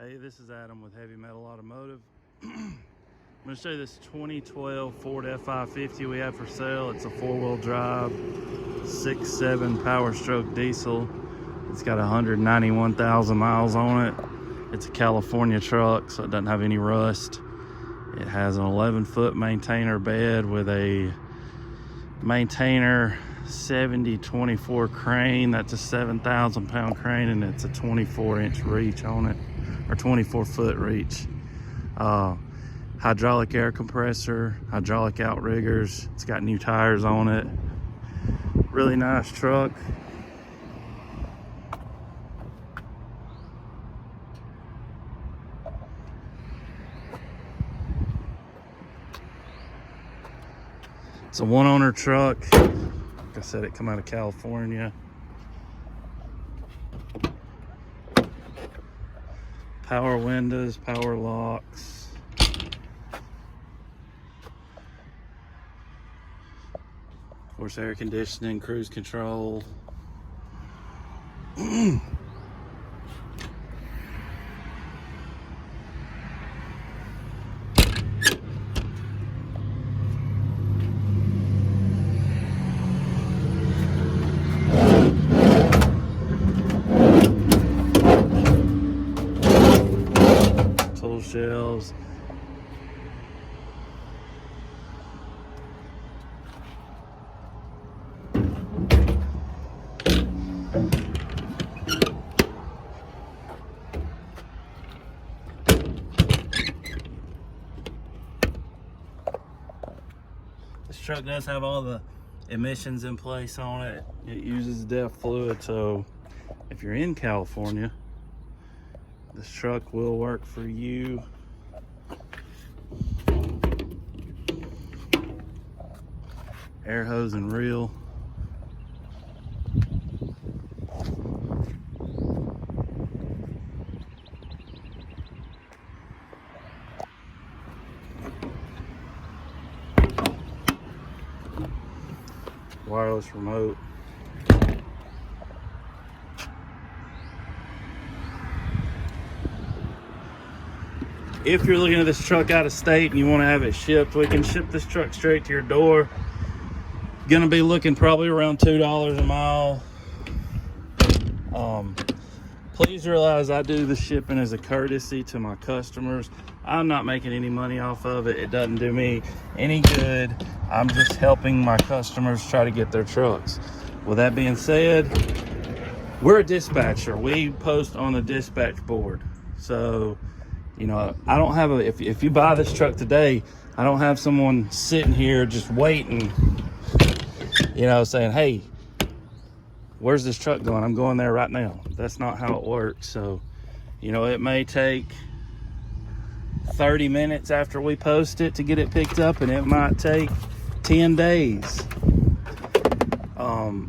Hey, this is Adam with Heavy Metal Automotive. I'm going to show you this 2012 Ford F550 we have for sale. It's a four-wheel drive, 6.7 Power Stroke diesel. It's got 191,000 miles on it. It's a California truck, so it doesn't have any rust. It has an 11-foot maintainer bed with a maintainer 70-24 crane. That's a 7,000-pound crane, and it's a 24-inch reach on it, or 24-foot reach. Hydraulic air compressor, hydraulic outriggers. It's got new tires on it. Really nice truck. It's a one-owner truck. Like I said, it come out of California. Power windows, power locks. Of course, air conditioning, cruise control. Tool shelves. This truck does have all the emissions in place on it. It uses DEF fluid, so if you're in California, this truck will work for you. Air hose and reel. Wireless remote. If you're looking at this truck out of state and you want to have it shipped, we can ship this truck straight to your door. Gonna be looking probably around $2 a mile. Please realize I do the shipping as a courtesy to my customers. I'm not making any money off of it. It doesn't do me any good. I'm just helping my customers try to get their trucks. With that being said, we're a dispatcher. We post on the dispatch board. So, you know, I don't have if you buy this truck today, I don't have someone sitting here just waiting, you know, saying, hey, where's this truck going? I'm going there right now. That's not how it works. So, you know, it may take 30 minutes after we post it to get it picked up, and it might take 10 days.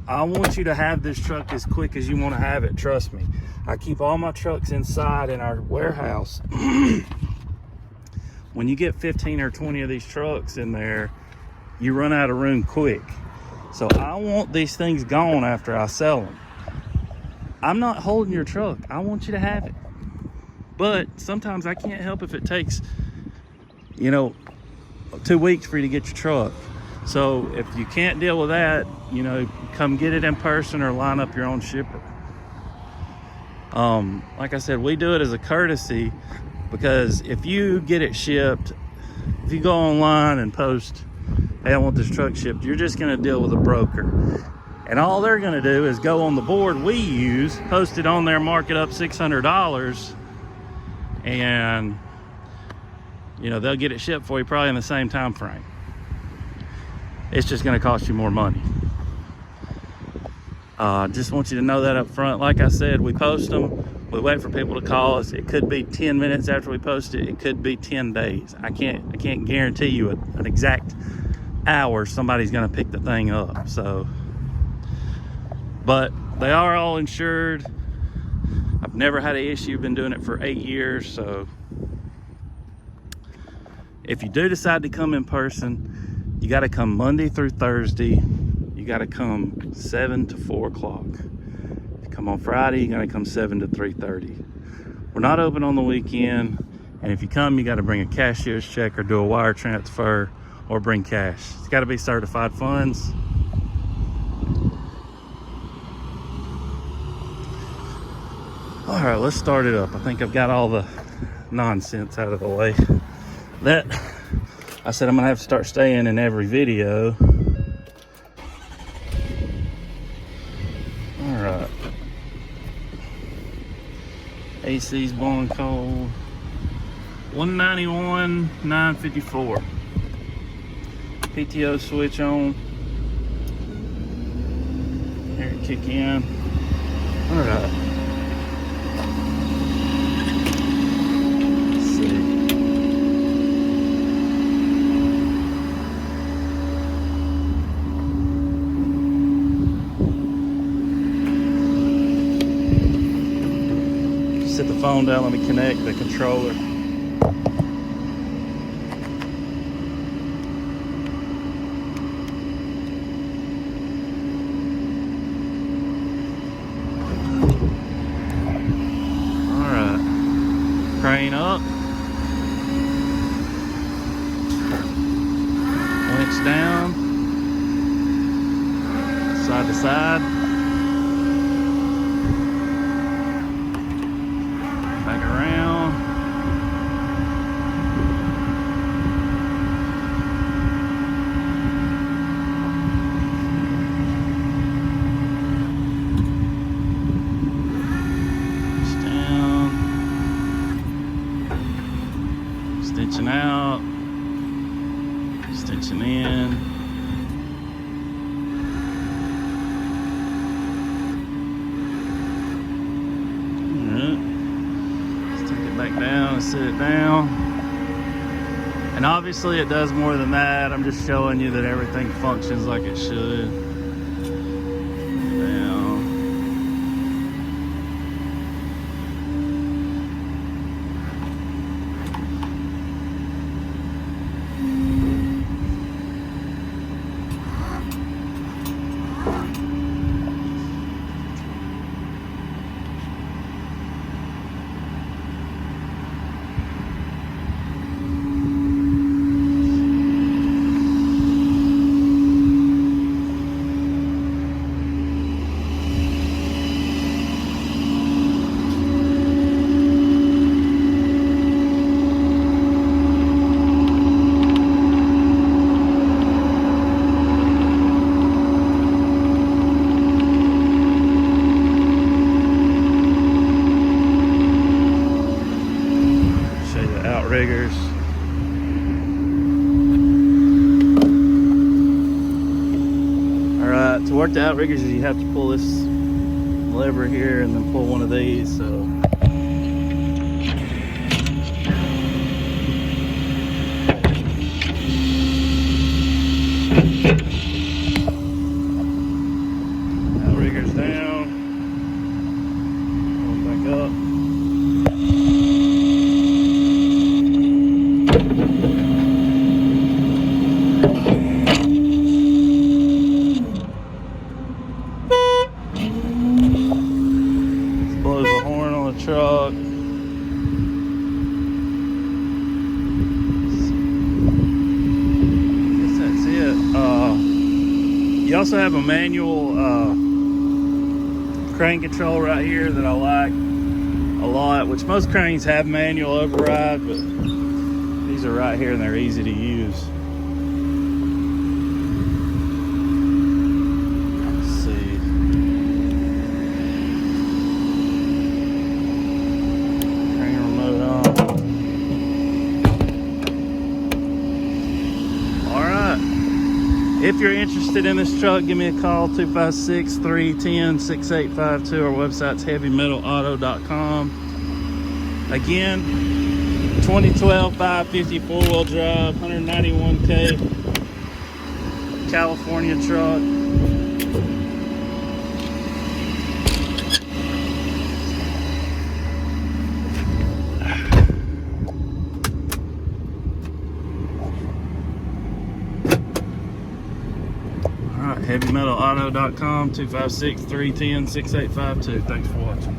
I want you to have this truck as quick as you want to have it. Trust me. I keep all my trucks inside in our warehouse. When you get 15 or 20 of these trucks in there, you run out of room quick. So I want these things gone after I sell them. I'm not holding your truck. I want you to have it. But sometimes I can't help if it takes, you know, 2 weeks for you to get your truck. So if you can't deal with that, you know, come get it in person or line up your own shipper. Like I said, we do it as a courtesy, because if you get it shipped, if you go online and post, hey, I want this truck shipped, you're just going to deal with a broker. And all they're going to do is go on the board we use, post it on there, mark it up $600, and, you know, they'll get it shipped for you probably in the same time frame. It's just going to cost you more money. Just want you to know that up front. Like I said, we post them. We wait for people to call us. It could be 10 minutes after we post it. It could be 10 days. I can't guarantee you an exact hour somebody's going to pick the thing up. So, but they are all insured. I've never had an issue. Been doing it for 8 years. So if you do decide to come in person, you got to come Monday through Thursday. You got to come 7 to 4 o'clock. If you come on Friday, you got to come 7 to 3:30. We're not open on the weekend. And if you come, you got to bring a cashier's check or do a wire transfer or bring cash. It's got to be certified funds. All right, let's start it up. I think I've got all the nonsense out of the way. That I said I'm gonna have to start staying in every video. All right. AC's blowing cold. 191, 954. PTO switch on. Here it kick in. All right. Let's see. Set the phone down. Let me connect the controller. Crane up, winch down, side to side, back around, stitching out, stitching in. Alright. Let's take it back down and sit it down. And obviously it does more than that. I'm just showing you that everything functions like it should. Outriggers. Alright, to work the outriggers you have to pull this lever here and then pull one of these, so outriggers down, pull them back up. Blows the horn on the truck. I guess that's it. You also have a manual crane control right here that I like a lot, which most cranes have manual override, but these are right here and they're easy to use. If you're interested in this truck, give me a call, 256-310-6852. Our website's heavymetalauto.com. Again, 2012 550 4-wheel drive, 191K California truck. Heavymetalauto.com, 256-310-6852. Thanks for watching.